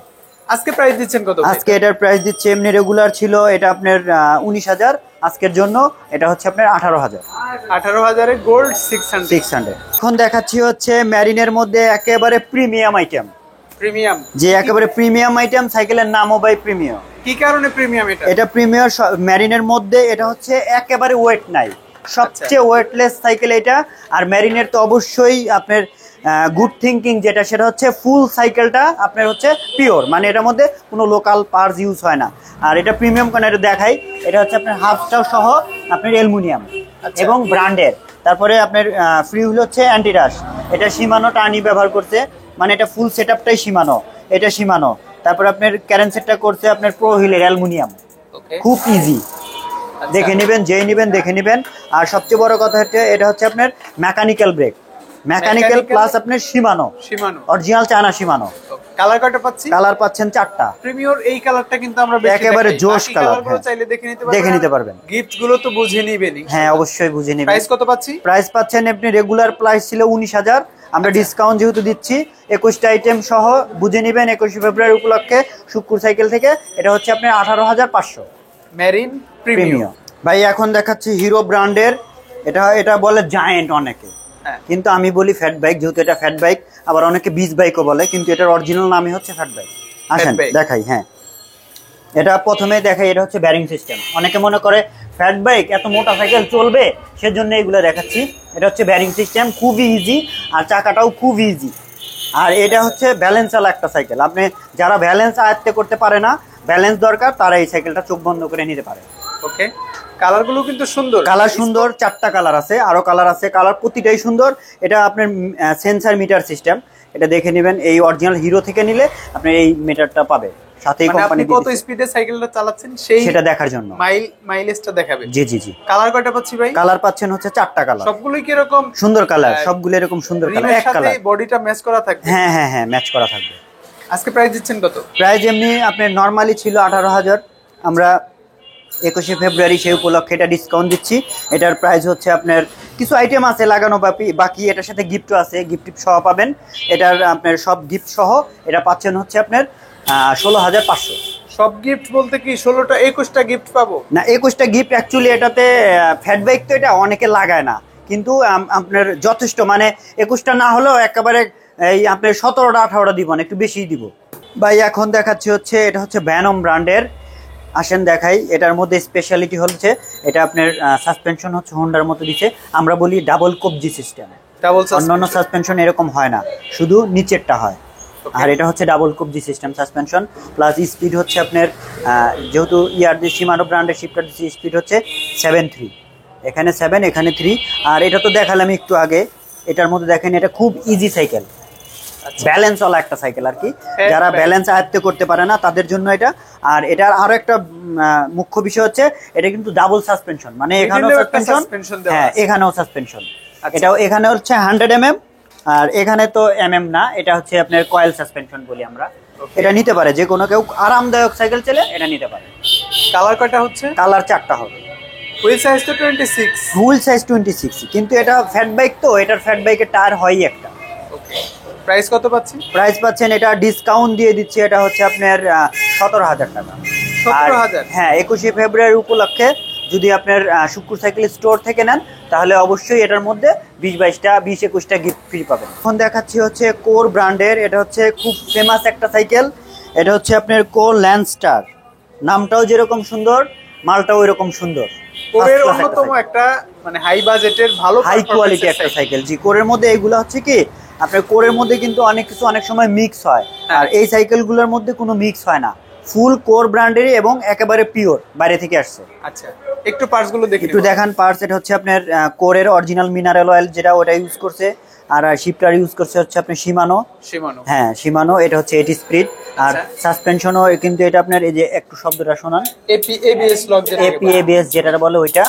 আজকে প্রাইস দিচ্ছেন কত? আজকে এটার প্রাইস দিচ্ছে, এমনি রেগুলার ছিল এটা আপনার 19,000, আজকের জন্য এটা হচ্ছে আপনার 18,000। 18,000 গোল্ড 600। এখন দেখাচ্ছি হচ্ছে ম্যারিনের মধ্যে একেবারে প্রিমিয়াম আইটেম, প্রিমিয়াম, যে একেবারে প্রিমিয়াম আইটেম। সাইকেলের নামও বাই প্রিমিয়াম। কি কারণে প্রিমিয়াম এটা? এটা প্রিমিয়াম ম্যারিনের মধ্যে, এটা হচ্ছে একেবারে ওয়েট নাই, সবচেয়ে ওয়েটলেস সাইকেল এটা। আর ম্যারিনের তো অবশ্যই আপনার গুড থিঙ্কিং যেটা, সেটা হচ্ছে ফুল সাইকেলটা আপনার হচ্ছে পিওর, মানে এটার মধ্যে কোনো লোকাল পার্টস ইউজ হয় না। আর এটা প্রিমিয়াম কারণ এটা দেখাই, এটা হচ্ছে আপনার হাফটাও সহ আপনার অ্যালুমিনিয়াম এবং ব্র্যান্ডের। তারপরে আপনার ফ্রি হুইল হচ্ছে অ্যান্টিরাশ, এটা সীমানো টানি ব্যবহার করছে, মানে এটা ফুল সেট আপটাই সীমানো, এটা সীমানো। তারপর আপনার ক্যারেন সেটটা করছে আপনার প্রো হুইলের অ্যালুমিনিয়াম, খুব ইজি। দেখে নেবেন, যেই নেবেন দেখে নেবেন। আর সবচেয়ে বড় কথা হচ্ছে এটা হচ্ছে আপনার মেকানিক্যাল ব্রেক, মেকানিক্যাল প্লাস আপনার সীমানো অরিজিনাল চায়না সীমানো। কালার কয়টা পাচ্ছি? কালার পাচ্ছেন 4টা। প্রিমিয়ার এই কালারটা কিন্তু আমরা একেবারে জোশ কালার, চাইলে দেখে নিতে পারবেন। গিফট গুলো তো বুঝে নিবেন। হ্যাঁ অবশ্যই বুঝে নিবেন। প্রাইস কত পাচ্ছি? প্রাইস পাচ্ছেন আপনি, রেগুলার প্রাইস ছিল 19,000, আমরা ডিসকাউন্ট যেহেতু দিচ্ছি 21টা আইটেম সহ বুঝে নিবেন 21শে ফেব্রুয়ারি উপলক্ষে শুক্কুর সাইকেল থেকে। এটা হচ্ছে আপনার 18,500 মেরিন প্রিমিয়াম। ভাই এখন দেখাচ্ছি হিরো ব্র্যান্ডের, এটা বলে জায়েন্ট অনেকে, কিন্তু আমি বলি ফ্যাট বাইক, যেহেতু এটা ফ্যাট বাইক। আবার অনেকে বিচ বাইকও বলে, কিন্তু এটার অরিজিনাল নামই হচ্ছে ফ্যাট বাইক। আসেন দেখাই। হ্যাঁ, এটা প্রথমে দেখাই, এটা হচ্ছে ব্যারিং সিস্টেম। অনেকে মনে করে ফ্যাট বাইক এত মোটা সাইকেল চলবে, সেজন্য এগুলো দেখাচ্ছি। এটা হচ্ছে ব্যারিং সিস্টেম, খুবই ইজি, আর চাকাটাও খুব ইজি। আর এটা হচ্ছে ব্যালেন্স আলা একটা সাইকেল। আপনি যারা ব্যালেন্স আয়ত্ত করতে পারে না, ব্যালেন্স দরকার, তারা এই সাইকেলটা চোখ বন্ধ করে নিতে পারে। ওকে, কালারগুলো কিন্তু সুন্দর, কালার সুন্দর, 4টা কালার আছে, আরো কালার আছে, কালার প্রতিটাই সুন্দর। এটা আপনার সেন্সার মিটার সিস্টেম, এটা দেখে নেবেন। এই অরিজিনাল হিরো থেকে নিলে আপনি এই মিটারটা পাবে, সাথেই কোম্পানি কত স্পিডে সাইকেলটা চালাচ্ছেন সেটা দেখার জন্য মাইলেজটা দেখাবে। জি জি জি। কালার কয়টা পাচ্ছি ভাই? কালার পাচ্ছেন হচ্ছে 4টা কালার, সবগুলোই কি এরকম সুন্দর কালার, সবগুলো এরকম সুন্দর কালার, এক কালার। বডিটা ম্যাচ করা থাকবে? হ্যাঁ হ্যাঁ হ্যাঁ, ম্যাচ করা থাকবে। আজকে প্রাইস দিচ্ছেন কত? প্রাইস এমনি আপনার নরমালি ছিল 18,000, আমরা 21শে ফেব্রুয়ারি সেই উপলক্ষে এটা ডিসকাউন্ট দিচ্ছি। এটার প্রাইস হচ্ছে আপনার, কিছু আইটেম আছে লাগানো বাকি, এটার সাথে গিফটও আছে, গিফট সহ পাবেন। এটার আপনার সব গিফট সহ এটা পাচ্ছেন হচ্ছে আপনার 16,500। সব গিফট বলতে কি 16টা 21টা গিফট পাবো? না, 21টা গিফট অ্যাকচুয়ালি এটাতে ফ্যাট বাইক তো এটা অনেকে লাগায় না, কিন্তু আপনার যথেষ্ট, মানে 21টা না হলেও একেবারে এই আপনার 17টা 18টা দিব না, একটু বেশিই দিব ভাই। এখন দেখাচ্ছি হচ্ছে এটা হচ্ছে ভ্যানম ব্র্যান্ডের। আসেন দেখাই। এটার মধ্যে স্পেশালিটি হচ্ছে এটা আপনার সাসপেনশন হচ্ছে হোন্ডার মতো দিচ্ছে, আমরা বলি ডাবল কবজি সিস্টেম। অন্যান্য সাসপেনশন এরকম হয় না, শুধু নিচেরটা হয়। আর এটা হচ্ছে ডাবল কবজি সিস্টেম সাসপেনশন, প্লাস স্পিড হচ্ছে আপনার, যেহেতু শিমানো ব্র্যান্ডের শিফটার দিচ্ছে, স্পিড হচ্ছে 7.3, এখানে 7 এখানে 3। আর এটা তো দেখালাম একটু আগে। এটার মধ্যে দেখেন এটা খুব ইজি সাইকেল, ব্যালেন্স ওয়ালা একটা সাইকেল আর কি। যারা ব্যালেন্স আয়ত্ত করতে পারে না তাদের জন্য এটা। আর এটার আরো একটা মুখ্য বিষয় হচ্ছে এটা কিন্তু ডাবল সাসপেনশন, মানে এখানেও সাসপেনশন, হ্যাঁ এখানেও সাসপেনশন। এটাও এখানে হচ্ছে 100 mm, আর এখানে তো না, এটা হচ্ছে আপনার কয়েল সাসপেনশন বলি আমরা। এটা নিতে পারে, যে কোনো কেউ আরামদায়ক সাইকেল চলে এটা নিতে পারে। কালার কয়টা হচ্ছে? কালার 4টা হবে। হুইল সাইজ তো 26। হুইল সাইজ 26, কিন্তু এটা ফ্যাট বাইক তো, এটার ফ্যাট বাইকের টায়ার হয়ই একটা। ওকে, প্রাইস কত পাচ্ছি? প্রাইস পাচ্ছেন এটা ডিসকাউন্ট দিয়ে দিচ্ছে, এটা হচ্ছে আপনার 17,000 টাকা। 17,000? হ্যাঁ, 21শে ফেব্রুয়ারি উপলক্ষে যদি আপনার শুক্কুর সাইকেল স্টোর থেকে নেন তাহলে অবশ্যই এটার মধ্যে 20-22টা 20-21টা গিফট ফ্রি পাবেন। এখন দেখাচ্ছি হচ্ছে কোর ব্র্যান্ডের, এটা হচ্ছে খুব ফেমাস একটা সাইকেল। এটা হচ্ছে আপনার কোর ল্যান্ডস্টার, নামটাও যেরকম সুন্দর মালটাও এরকম সুন্দর। কোরের অন্যতম একটা মানে হাই বাজেটের ভালো হাই কোয়ালিটি একটা সাইকেল। জি, কোরের মধ্যে এইগুলো হচ্ছে কি আপনার কোরের মধ্যে কিন্তু অনেক কিছু অনেক সময় মিক্স হয়, আর এই সাইকেলগুলোর মধ্যে কোনো মিক্স হয় না, ফুল কোর ব্র্যান্ডেরই এবং একেবারে পিওর, বাইরে থেকে আসছে। আচ্ছা, একটু পার্টস গুলো দেখি, একটু দেখান পার্টস। এটা হচ্ছে আপনার কোরের অরিজিনাল মিনারেল অয়েল যেটা, ওটা ইউজ করছে। আর শিফটার ইউজ করছে হচ্ছে আপনার শিমানো। হ্যাঁ, শিমানো। এটা হচ্ছে 80 স্পিড। আর সাসপেনশনও কিন্তু এটা আপনার এই যে একটু শব্দটা শোনান, এপিএবিএস লক, এপিএবিএস যেটা বলে ওইটা,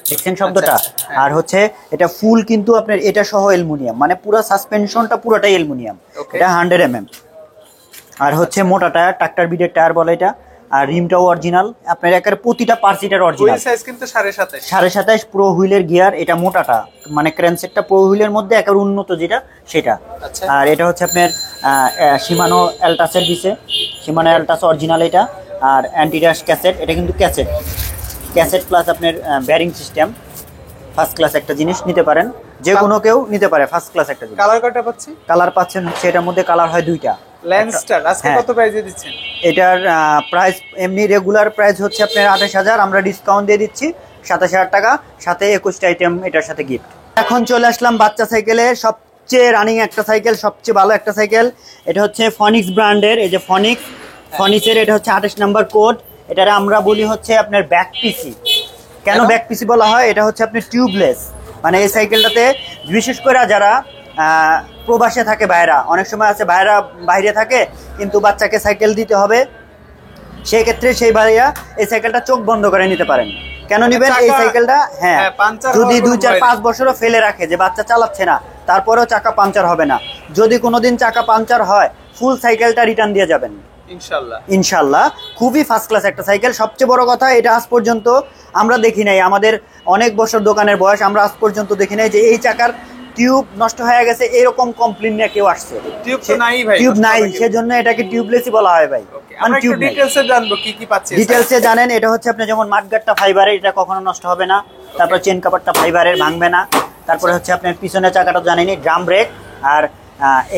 দেখছেন শব্দটা। আর হচ্ছে এটা ফুল কিন্তু আপনার এটা সহ অ্যালুমিনিয়াম, মানে পুরো সাসপেনশনটা পুরোটাই অ্যালুমিনিয়াম। এটা 100 mm। আর হচ্ছে মোটা টায়ার, ট্রাক্টর বিডের টায়ার বলে এটা। আর রিমটাও অরিজিনাল, আপনার একের প্রতিটা পার্সিটার অরিজিনাল। হুইল সাইজ কিন্তু 27.5 27.5 প্রো হুইলের গিয়ার। এটা মোটাটা মানে ক্র্যানসেটটা প্রো হুইলের মধ্যে একের উন্নত যেটা সেটা। আর এটা হচ্ছে আপনার শিমানো অ্যালটাসের দিছে, শিমানো অ্যালটাস অরিজিনাল এটা। আর অ্যান্টিডাস ক্যাসেট, এটা কিন্তু ক্যাসেট প্লাস আপনার ব্যারিং সিস্টেম। ফার্স্ট ক্লাস একটা জিনিস, নিতে পারেন, যে কোনো কেউ নিতে পারে, ফার্স্ট ক্লাস একটা জিনিস। কালার কয়টা পাচ্ছি? কালার পাচ্ছেন হচ্ছে এটার মধ্যে কালার হয় 2টা। ল্যান্ডস্টার আজকে কত প্রাইসে দিচ্ছেন? এটার প্রাইস এমনি রেগুলার প্রাইস হচ্ছে আপনার 28,000, আমরা ডিসকাউন্ট দিয়ে দিচ্ছি 27,000 টাকা, সাথে 21টা আইটেম এটার সাথে গিফট। এখন চলে আসলাম বাচ্চা সাইকেলে, সবচেয়ে রানিং একটা সাইকেল, সবচেয়ে ভালো একটা সাইকেল। এটা হচ্ছে ফনিক্স ব্র্যান্ডের, এই যে ফনিক্সের এটা হচ্ছে 28 নাম্বার কোড। এটার আমরা বলি হচ্ছে আপনার ব্যাক পিসি। কেন ব্যাক পিসি বলা হয়? এটা হচ্ছে আপনার টিউবলেস, মানে এই সাইকেলটাতে বিশেষ করে যারা প্রবাসে থাকে ভাইরা, অনেক সময় আছে ভাইরা বাইরে থাকে কিন্তু বাচ্চাকে সাইকেল দিতে হবে, সেই ক্ষেত্রে সেই ভাইয়া এই সাইকেলটা চোখ বন্ধ করে নিতে পারেন। কেন নিবেন এই সাইকেলটা? হ্যাঁ, যদি 2-4-5 বছরও ফেলে রাখে যে বাচ্চা চালাচ্ছে না, তারপরেও চাকা পাঞ্চার হবে না। যদি কোনোদিন চাকা পাঞ্চার হয়, ফুল সাইকেলটা রিটার্ন দিয়ে যাবেন ইনশাল্লাহ। খুবই ফার্স্ট ক্লাস একটা সাইকেল। সবচেয়ে বড় কথা, এটা আজ পর্যন্ত আমরা দেখি নাই, আমাদের অনেক বছর দোকানের বয়স, আমরা আজ পর্যন্ত দেখি নাই যে এই চাকার টিউব নষ্ট হয়ে গেছে এরকম কমপ্লেইন নিয়ে কেউ আসছে। টিউব নাই, সেজন্য এটাকে টিউবলেসই বলা হয় ভাই। আমরা একটু ডিটেইলসে জানবো কি কি পাচ্ছি। ডিটেইলসে জানেন, এটা হচ্ছে আপনি যেমন মাঠগাটটা ফাইবারের, এটা কখনো নষ্ট হবে না। তারপর চেন কাভারটা ফাইবারের, ভাঙবে না। তারপরে হচ্ছে আপনার পিছনের চাকাটা জানেনই, ড্রাম ব্রেক। আর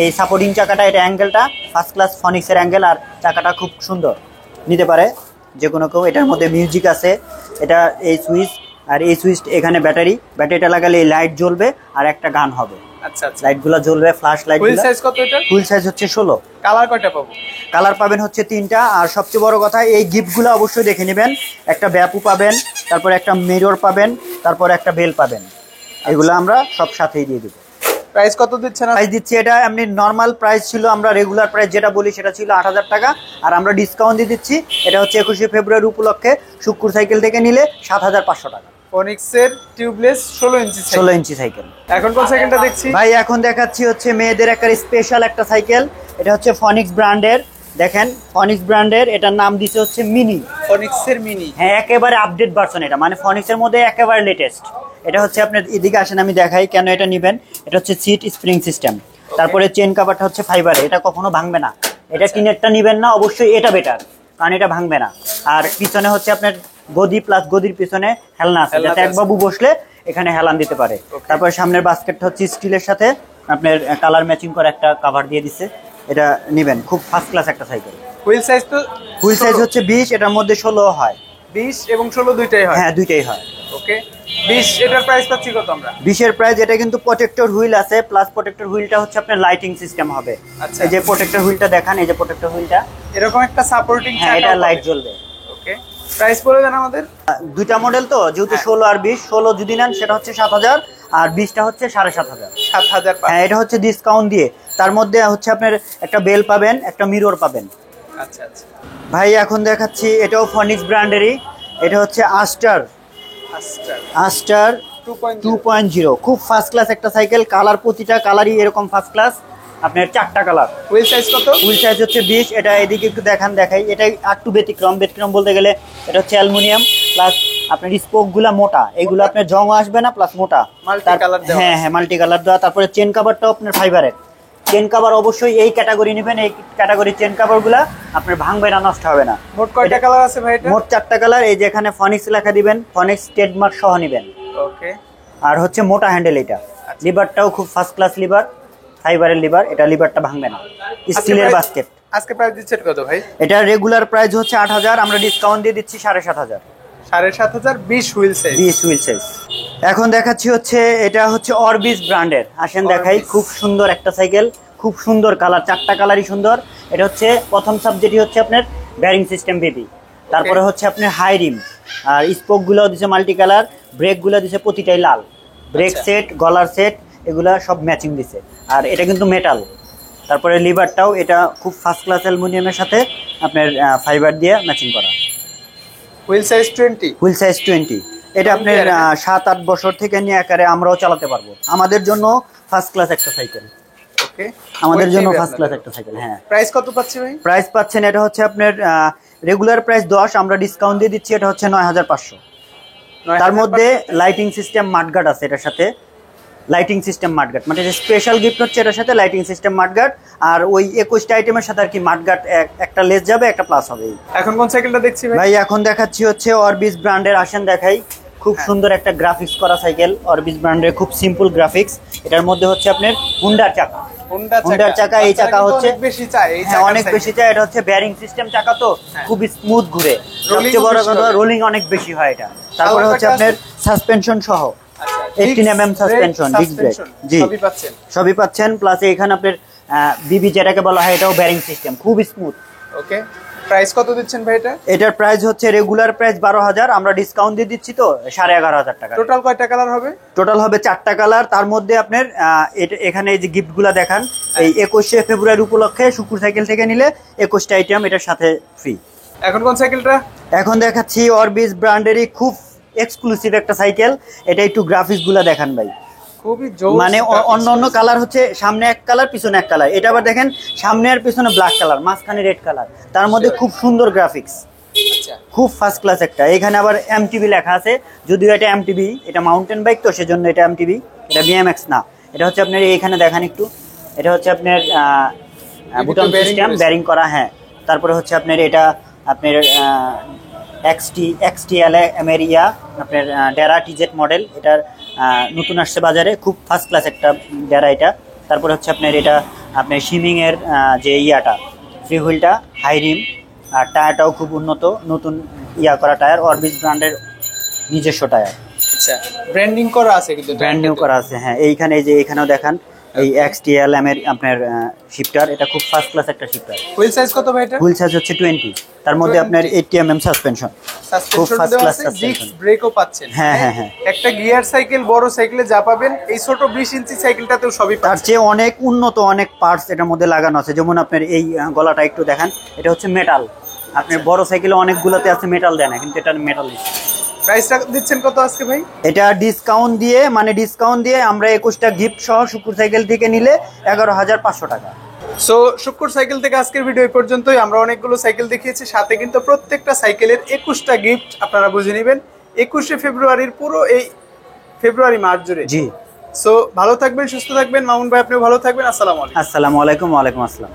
এই সাপোর্টিং চাকাটা, এটা অ্যাঙ্গেলটা ফার্স্ট ক্লাস ফনিক্সের অ্যাঙ্গেল, আর চাকাটা খুব সুন্দর, নিতে পারে যে কোনো কেউ। এটার মধ্যে মিউজিক আছে, এটা এই সুইচ, আর এই সুইচ এখানে ব্যাটারিটা লাগালে এই লাইট জ্বলবে আর একটা গান হবে। আচ্ছা, লাইটগুলো জ্বলবে, ফ্ল্যাশ লাইট। হুইল সাইজ কত এটা? হুইল সাইজ হচ্ছে 16। কালার কয়টা পাবো? কালার পাবেন হচ্ছে 3টা। আর সবচেয়ে বড় কথা, এই গিফটগুলো অবশ্যই দেখে নেবেন। একটা ব্যাপু পাবেন, তারপর একটা মিরর পাবেন, তারপর একটা বেল পাবেন। এগুলো আমরা সব সাথেই দিয়ে দেবো। প্রাইস কত দিচ্ছেন? প্রাইস দিচ্ছি, এটা এমনি নর্মাল প্রাইস ছিল, আমরা রেগুলার প্রাইস যেটা বলি সেটা ছিল 8,000 টাকা, আর আমরা ডিসকাউন্ট দিয়ে দিচ্ছি। এটা হচ্ছে 21শে ফেব্রুয়ারি উপলক্ষে শুক্কুর সাইকেল থেকে নিলে 7,500 টাকা। ফনিক্সের টিউবলেস 16 ইঞ্চি সাইকেল। এখন কোন সাইকেলটা দেখছি ভাই? এখন দেখাচ্ছি হচ্ছে মেয়েদের একটা স্পেশাল একটা সাইকেল। এটা হচ্ছে ফনিক্স ব্র্যান্ডের, দেখেন ফনিক্স ব্র্যান্ডের, এটার নাম দিছে হচ্ছে মিনি। ফনিক্সের মিনি? হ্যাঁ, একেবারে আপডেট ভার্সন এটা, মানে ফনিক্সের মধ্যে একেবারে লেটেস্ট। এটা হচ্ছে আপনার এদিকে আসেন আমি দেখাই কেন এটা নেবেন। এটা হচ্ছে সিট স্প্রিং সিস্টেম, তারপরে চেন কাভারটা হচ্ছে ফাইবারে, এটা কখনো ভাঙবে না। এটা টিনেরটা নেবেন না, অবশ্যই এটা বেটার, কারণ এটা ভাঙবে না। আর পিছনে হচ্ছে আপনার গদি, প্লাস গদির পিছনে হেলনা আছে, যাতে এক বাবু বসলে এখানে হেলান দিতে পারে। তারপরে সামনের বাস্কেটটা হচ্ছে স্টিলের সাথে আপনার কালার ম্যাচিং করে একটা কভার দিয়ে দিচ্ছে। এটা নেবেন, খুব ফার্স্ট ক্লাস একটা সাইকেল। হুইল সাইজ তো? হুইল সাইজ হচ্ছে 20, এটার মধ্যে 16 হয়। 20 এবং 16 দুইটাই হয়? হ্যাঁ, দুইটাই হয়। ওকে, 20 এটার প্রাইস পাচ্ছি কত আমরা? 20 এর প্রাইস, এটা কিন্তু প্রোটেক্টর হুইল আছে, প্লাস প্রোটেক্টর হুইলটা হচ্ছে আপনার লাইটিং সিস্টেম হবে। আচ্ছা, এই যে প্রোটেক্টর হুইলটা দেখান, এই যে প্রোটেক্টর হুইলটা এরকম একটা সাপোর্টিং, হ্যাঁ, এটা লাইট জ্বলবে। ওকে, প্রাইস বলে দেন আমাদের। দুইটা মডেল তো, যেহেতু 16 আর 20, 16 যদি নেন সেটা হচ্ছে 7,000, আর 20টা হচ্ছে 7,500। 7,000। হ্যাঁ, এটা হচ্ছে ডিসকাউন্ট দিয়ে। তার মধ্যে হচ্ছে আপনার একটা বেল পাবেন, একটা মিরর পাবেন। আচ্ছা আচ্ছা ভাই, এখন দেখাচ্ছি এটাও ফনিক্স ব্র্যান্ডেরই। এটা হচ্ছে আস্টার 2.0, খুব ফার্স্ট ক্লাস একটা সাইকেল। কালার, প্রতিটা কালারই এরকম ফার্স্ট ক্লাস। আপনার 4টা কালার। হুইল সাইজ কত? হুইল সাইজ হচ্ছে 20। এটা এদিকে একটু দেখাই, এটা একটু ব্যতিক্রম বলতে গেলে এটা হচ্ছে অ্যালুমিনিয়াম প্লাস আপনার স্পোক গুলা মোটা, এগুলো আপনার জং আসবে না, প্লাস মোটা। মাল্টি কালার দেওয়া। হ্যাঁ মাল্টি কালার দেওয়া। তারপরে চেন কাভারটাও আপনার ফাইবারের। চেন কাভার অবশ্যই এই ক্যাটাগরি নেবেন, এই ক্যাটাগরি চেন কাভার গুলা আপনার ভাঙবে না, নষ্ট হবে না। মোট কয়টা কালার আছে ভাই এটা? মোট 4টা কালার। এই যে এখানে ফনিক্স লেখা দিবেন, ফনিক্স ট্রেডমার্ক সহ নেবেন। ওকে। আর হচ্ছে মোটা হ্যান্ডেল, এটা লিভারটাও খুব ফার্স্ট ক্লাস লিভার, ফাইবারের লিভার, এটা লিভারটা ভাঙবে না। স্টিলের বাস্কেট। আজকে প্রাইস দিচ্ছেন কত ভাই? এটা রেগুলার প্রাইস হচ্ছে 8000, আমরা ডিসকাউন্ট দিয়ে দিচ্ছি 7500। 7500 20 হুইল সাইজ। 20 wheel size. এখন দেখাচ্ছি হচ্ছে এটা হচ্ছে অরবিস ব্র্যান্ডের, আসেন দেখাই। খুব সুন্দর একটা সাইকেল, খুব সুন্দর কালার, 4টা কালারই সুন্দর। এটা হচ্ছে প্রথম সাবজেক্টই হচ্ছে আপনার ব্যারিং সিস্টেম বেবি, তারপরে হচ্ছে আপনার হাই রিম, আর স্পোক গুলো দিচ্ছে মাল্টি কালার, ব্রেক গুলো দিচ্ছে প্রতিটাই লাল, ব্রেক সেট, গলার সেট এগুলা সব ম্যাচিং দিছে। আর এটা কিন্তু মেটাল। তারপরে লিভারটাও এটা খুব ফার্স্ট ক্লাস অ্যালুমিনিয়ামের সাথে আপনার ফাইবার দিয়ে ম্যাচিং করা। Wheel size 20। Wheel size 20। এটা আপনার 7-8 বছর থেকে নিয়ে আকারে আমরাও চালাতে পারবো। আমাদের জন্য ফার্স্ট ক্লাস একটা সাইকেল। ওকে। আমাদের জন্য ফার্স্ট ক্লাস একটা সাইকেল। হ্যাঁ। প্রাইস কত পাচ্ছি ভাই? প্রাইস পাচ্ছেন, এটা হচ্ছে আপনার রেগুলার প্রাইস 10, আমরা ডিসকাউন্ট দিয়ে দিচ্ছি, এটা হচ্ছে 9500। তার মধ্যে লাইটিং সিস্টেম মাঠগার্ড আছে এটার সাথে, লাইটিং সিস্টেম মাঠগার্ড, মানে স্পেশাল গিফট হচ্ছে এটার সাথে লাইটিং সিস্টেম মাঠগার্ড। আর ওই 21টা আইটেমের সাথে আর কি মাঠগার্ড একটা লেস যাবে, একটা প্লাস হবে। এখন কোন সাইকেলটা দেখছি ভাই? ভাই এখন দেখাচ্ছি হচ্ছে অরবিস ব্র্যান্ডের, আসেন দেখাই। খুব সুন্দর একটা গ্রাফিক্স করা সাইকেল, অরবিস ব্র্যান্ডের, খুব সিম্পল গ্রাফিক্স। এটার মধ্যে হচ্ছে আপনার হুন্ডার চাকা, হুন্ডার চাকা। এই চাকা হচ্ছে অনেক বেশি চাই, এই হ্যাঁ অনেক বেশি চাই। এটা হচ্ছে বেয়ারিং সিস্টেম চাকা, তো খুব স্মুথ ঘুরে। সবচেয়ে বড় কথা রোলিং অনেক বেশি হয় এটা। তারপরে হচ্ছে আপনার সাসপেনশন সহ 18mm সাসপেনশন, ডিস্ক ব্রেক। জি সবই পাচ্ছেন। প্লাস এখানে আপনার বিবি যেটাকে বলা হয়, এটাও বেয়ারিং সিস্টেম, খুব স্মুথ। ওকে। প্রাইস কত দিচ্ছেন ভাই এটা? এটার প্রাইস হচ্ছে রেগুলার প্রাইস 12000, আমরা ডিসকাউন্ট দিয়ে দিচ্ছি তো 11500 টাকা। টোটাল কয়টা কালার হবে? টোটাল হবে 4টা কালার। তার মধ্যে আপনার এখানে এই যে গিফট গুলা দেখান, এই 21শে ফেব্রুয়ারি উপলক্ষে শুকুর সাইকেল থেকে নিলে 21টা আইটেম এটার সাথে ফ্রি। এখন কোন সাইকেলটা? এখন দেখাচ্ছি অরবিস ব্র্যান্ডেরই খুব এক্সক্লুসিভ একটা সাইকেল। এটা একটু গ্রাফিক্স গুলা দেখান ভাই, খুবই জোস। মানে অন্য কালার হচ্ছে সামনে এক কালার, পিছনে এক কালার। এটা আবার দেখেন সামনে আর পিছনে ব্ল্যাক কালার, মাঝখানে রেড কালার, তার মধ্যে খুব সুন্দর গ্রাফিক্স, খুব ফার্স্ট ক্লাস একটা। এখানে আবার এমটিভি লেখা আছে, যদিও এটা এমটিভি, এটা মাউন্টেন বাইক তো সেজন্য এটা এমটিভি, এটা বিএমএক্স না। এটা হচ্ছে আপনার এখানে দেখান একটু, এটা হচ্ছে আপনার বুটন সিস্টেম, বেয়ারিং করা। হ্যাঁ। তারপরে হচ্ছে আপনার এটা আপনার এক্সটিএল এমেরিয়া আপনার ডেরা টিজেট মডেল, এটার নতুন আসছে বাজারে, খুব ফার্স্ট ক্লাস একটা ডেরা এটা। তারপরে হচ্ছে আপনার এটা আপনার শিমিং এর যে ইয়াটা ফ্রি হুইলটা, হাই রিম, আর টায়ারটাও খুব উন্নত, নতুন করা টায়ার, অরবিস ব্র্যান্ডের নিজস্ব টায়ার। আচ্ছা, ব্র্যান্ডিং করা আছে, কিন্তু ব্র্যান্ড নিউ করা আছে। হ্যাঁ এইখানে, এই যে এখানেও দেখান, এই এক্সটিএল এর আপনার শিফটার, এটা খুব ফার্স্ট ক্লাস একটা শিফটার। হুইল সাইজ কত ভাই এটা? হুইল সাইজ হচ্ছে 20, তার মধ্যে আপনার 80mm সাসপেনশন, খুব ফার্স্ট ক্লাস সাসপেনশন। ব্রেকও পাচ্ছেন। হ্যাঁ হ্যাঁ হ্যাঁ। একটা গিয়ার সাইকেল বড় সাইকেলে যা পাবেন, এই ছোট 20 ইঞ্চি সাইকেলটাতেও সবই তার চেয়ে অনেক উন্নত অনেক পার্টস এটার মধ্যে লাগানো আছে। যেমন আপনার এই গলাটা একটু দেখান, এটা হচ্ছে মেটাল। আপনার বড় সাইকেলে অনেকগুলোতে আছে মেটাল দেয় না, কিন্তু এটা মেটাল দিচ্ছে। প্রাইসটা দিচ্ছেন কত আজকে ভাই? এটা ডিসকাউন্ট দিয়ে আমরা 21টা গিফট সহ শুকুর সাইকেল থেকে নিলে 11500 টাকা। সো শুকুর সাইকেল থেকে আজকের ভিডিও এই পর্যন্তই। আমরা অনেকগুলো সাইকেল দেখিয়েছি, সাথে কিন্তু প্রত্যেকটা সাইকেলের 21টা গিফট আপনারা বুঝে নেবেন 21শে ফেব্রুয়ারির পুরো এই ফেব্রুয়ারি মাস জুড়ে। জি। সো ভালো থাকবেন, সুস্থ থাকবেন। মামুন ভাই আপনিও ভালো থাকবেন। আসসালামু আলাইকুম। আসসালামু আলাইকুম। ওয়ালাইকুম আসসালাম।